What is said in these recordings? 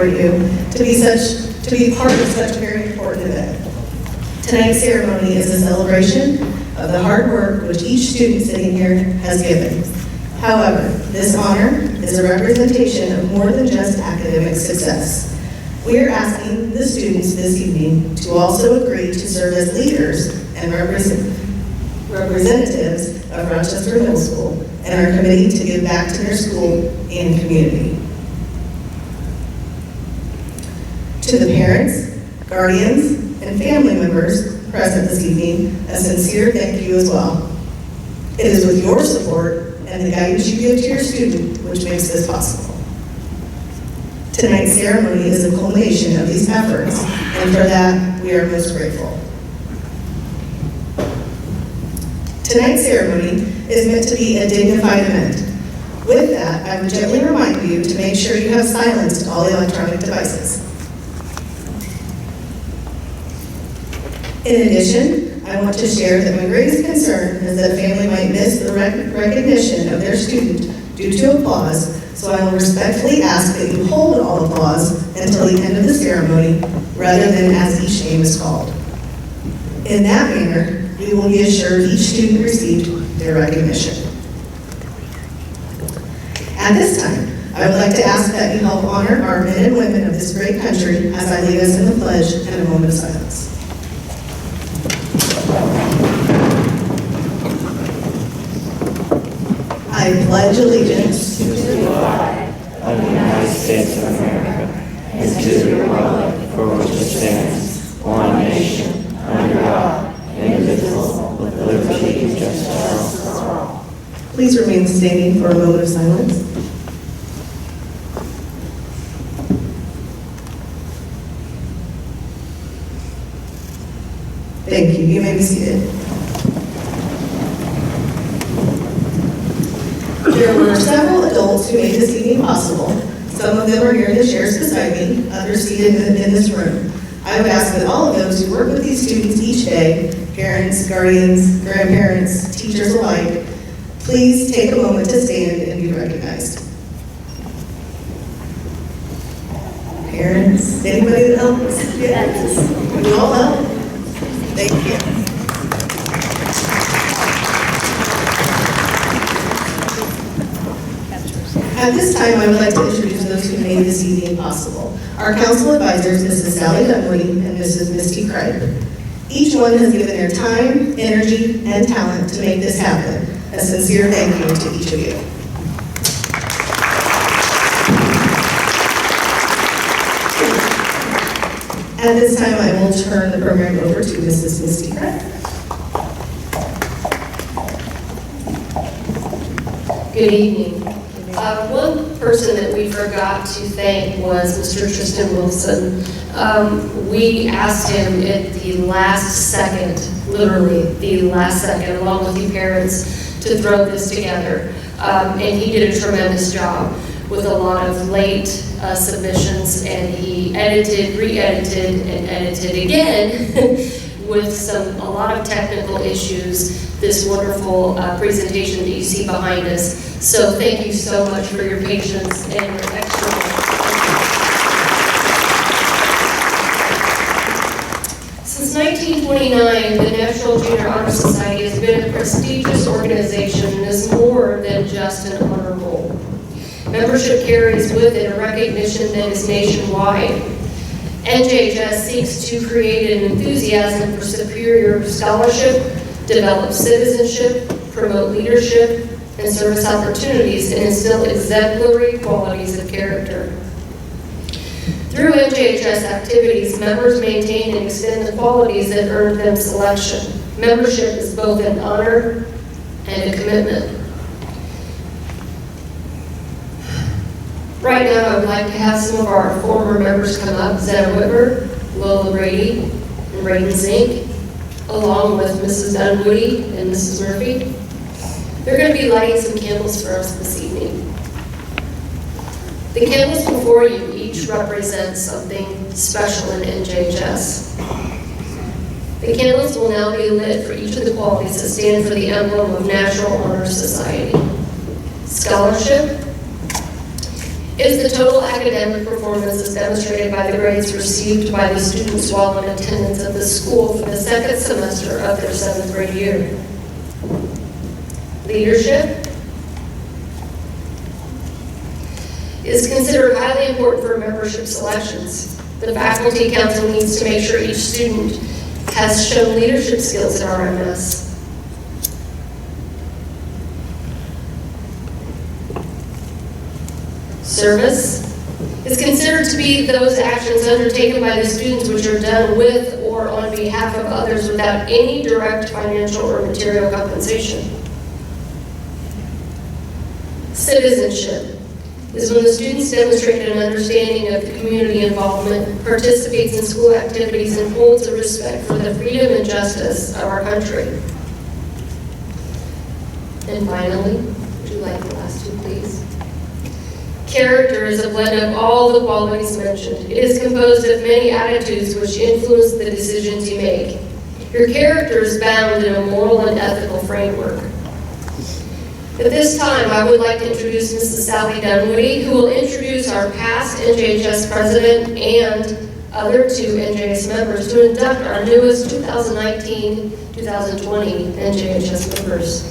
for you to be part of such a very important event. Tonight's ceremony is a celebration of the hard work which each student sitting here has given. However, this honor is a representation of more than just academic success. We are asking the students this evening to also agree to serve as leaders and representatives of Rochester Middle School and our committee to give back to their school and community. To the parents, guardians, and family members present this evening, a sincere thank you as well. It is with your support and the guidance you give to your student which makes this possible. Tonight's ceremony is a culmination of these efforts, and for that, we are most grateful. Tonight's ceremony is meant to be a dignified event. With that, I would gently remind you to make sure you have silenced all electronic devices. In addition, I want to share that my greatest concern is that a family might miss the recognition of their student due to applause, so I will respectfully ask that you hold all applause until the end of the ceremony, rather than as each name is called. In that manner, we will be assured each student received their recognition. At this time, I would like to ask that you help honor our men and women of this great country as I lead us in the pledge and a moment of silence. I pledge allegiance to the flag of the United States of America and to the republic for which it stands, one nation, under God, indivisible, with liberty and justice for all. Please remain standing for a moment of silence. Thank you. You may be seated. There were several adults who made this evening possible. Some of them are here in the chairs beside me, others seated in this room. I would ask that all of those who work with these students each day, parents, guardians, grandparents, teachers alike, please take a moment to stand and be recognized. Parents, anybody that helps? Yes. You all help? Thank you. At this time, I would like to introduce those who made this evening possible. Our council advisors, Mrs. Sally Dunwoody and Mrs. Misty Craig. Each one has given their time, energy, and talent to make this happen. A sincere thank you to each of you. At this time, I will turn the program over to Mrs. Misty Craig. Good evening. One person that we forgot to thank was Mr. Tristan Wilson. We asked him at the last second, literally the last second, along with the parents, to throw this together. And he did a tremendous job with a lot of late submissions, and he edited, re-edited, and edited again with a lot of technical issues, this wonderful presentation that you see behind us. So thank you so much for your patience and your extra work. Since 1929, the National Junior Honor Society has been a prestigious organization and is more than just an honor roll. Membership carries with it a recognition that is nationwide. NJHS seeks to create an enthusiasm for superior scholarship, develop citizenship, promote leadership and service opportunities, and instill exemplary qualities of character. Through NJHS activities, members maintain and extend the qualities that earned them selection. Membership is both an honor and a commitment. Right now, I would like to have some of our former members come up, Zeta Whitmer, Lola Brady, and Braden Zink, along with Mrs. Dunwoody and Mrs. Murphy. They're going to be lighting some candles for us this evening. The candles before you each represent something special in NJHS. The candles will now be lit for each of the qualities that stand for the emblem of National Honor Society. Scholarship. is the total academic performance as demonstrated by the grades received by the students while in attendance at the school for the second semester of their 7th grade year. Leadership is considered highly important for membership selections. The faculty council needs to make sure each student has shown leadership skills at RMS. Service is considered to be those actions undertaken by the students which are done with or on behalf of others without any direct financial or material compensation. Citizenship is when the students demonstrate an understanding of the community involvement, participates in school activities, and holds a respect for the freedom and justice of our country. And finally, would you like the last two, please? Character is a blend of all the qualities mentioned. It is composed of many attitudes which influence the decisions you make. Your character is bound in a moral and ethical framework. At this time, I would like to introduce Mrs. Sally Dunwoody, who will introduce our past NJHS president and other two NJHS members to induct our newest 2019-2020 NJHS members.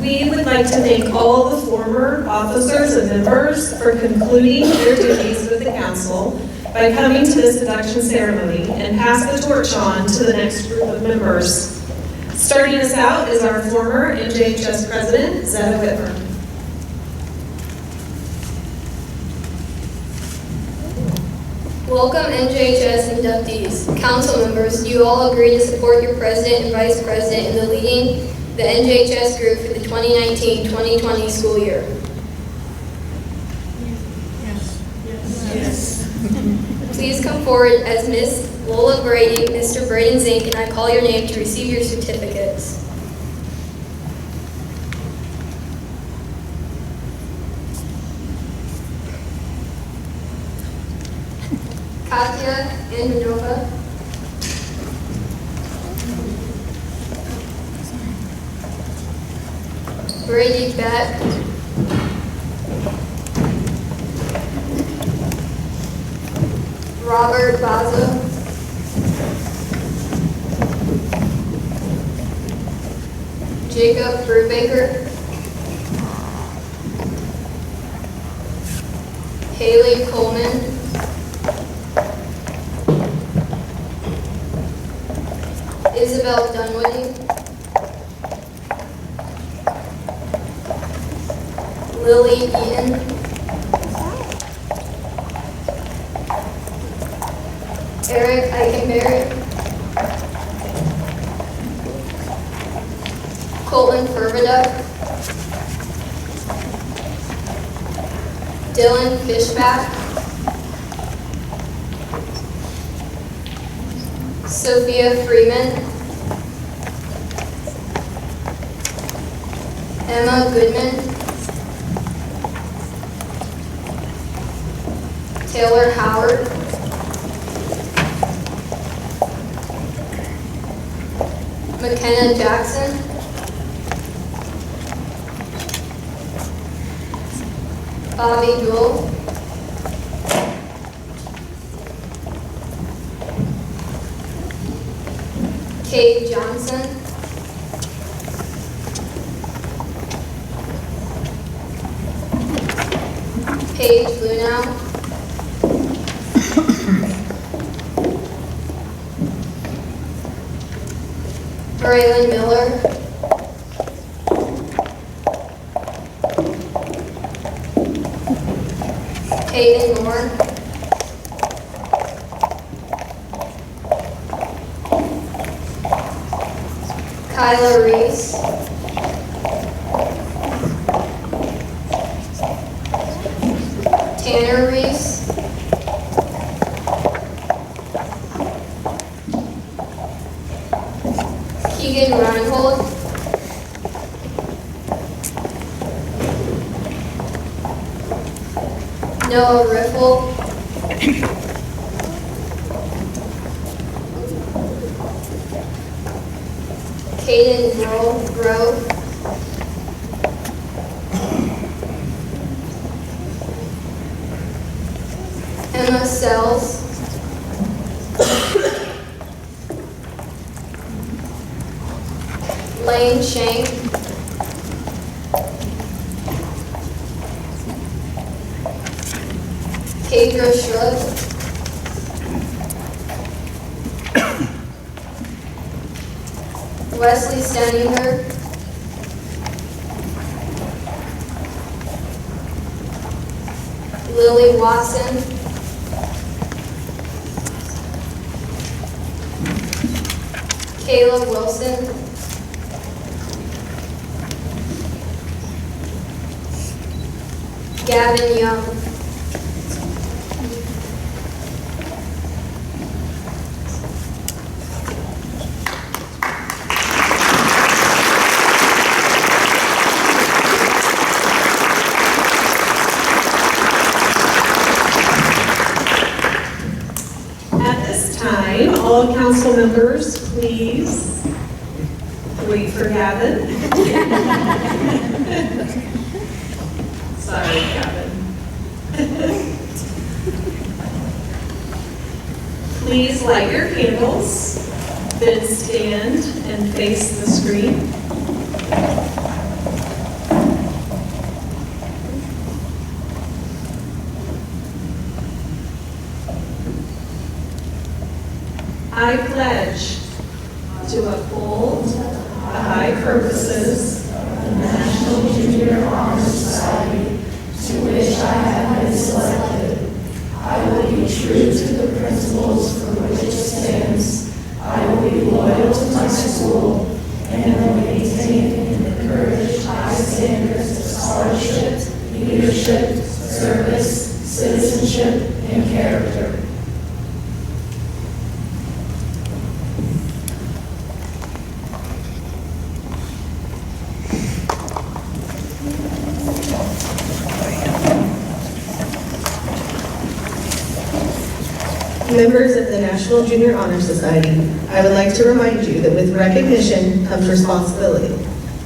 We would like to thank all the former officers and members for concluding their duties with the council by coming to this induction ceremony and pass the torch on to the next group of members. Starting us out is our former NJHS president, Zetta Whitmer. Welcome NJHS inductees. Council members, do you all agree to support your president and vice president in the leading the NJHS group for the 2019-2020 school year? Yes. Please come forward as Miss Lola Brady, Mr. Braden Zink, and I call your name to receive your certificates. Katya Andronova. Brady Beck. Robert Baza. Jacob Brubaker. Haley Coleman. Isabel Dunwoody. Lily Eden. Eric Eichenberry. Colton Furbiduck. Dylan Fishback. Sophia Freeman. Emma Goodman. Taylor Howard. McKenna Jackson. Bobby Jewell. Kate Johnson. Paige Lunow. Braylon Miller. Hayden Moore. Kyla Reese. Tanner Reese. Keegan Reinhold. Noah Riffle. Caden Grove. Emma Sells, Lane Shank, Pedro Shrug, Wesley Stenninger, Lily Watson, Caleb Wilson, Gavin Young, At this time, all council members, please wait for Gavin. Sorry, Gavin. Please light your candles, then stand and face the screen. I pledge to uphold the high purposes of the National Junior Honor Society, to which I have been selected. I will be true to the principles for which it stands. I will be loyal to my school and will maintain and encourage high standards of scholarship, leadership, service, citizenship, and character. Members of the National Junior Honor Society, I would like to remind you that with recognition comes responsibility.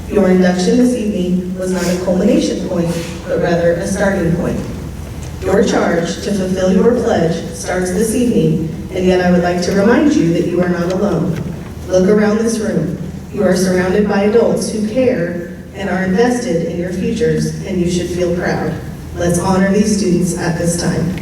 Your induction this evening was not a culmination point, but rather a starting point. Your charge to fulfill your pledge starts this evening, and yet I would like to remind you that you are not alone. Look around this room. You are surrounded by adults who care and are invested in your futures, and you should feel proud. Let's honor these students at this time.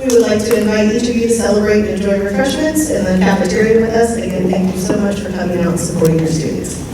We would like to invite each of you to celebrate and enjoy refreshments in the cafeteria with us. Again, thank you so much for coming out and supporting your students.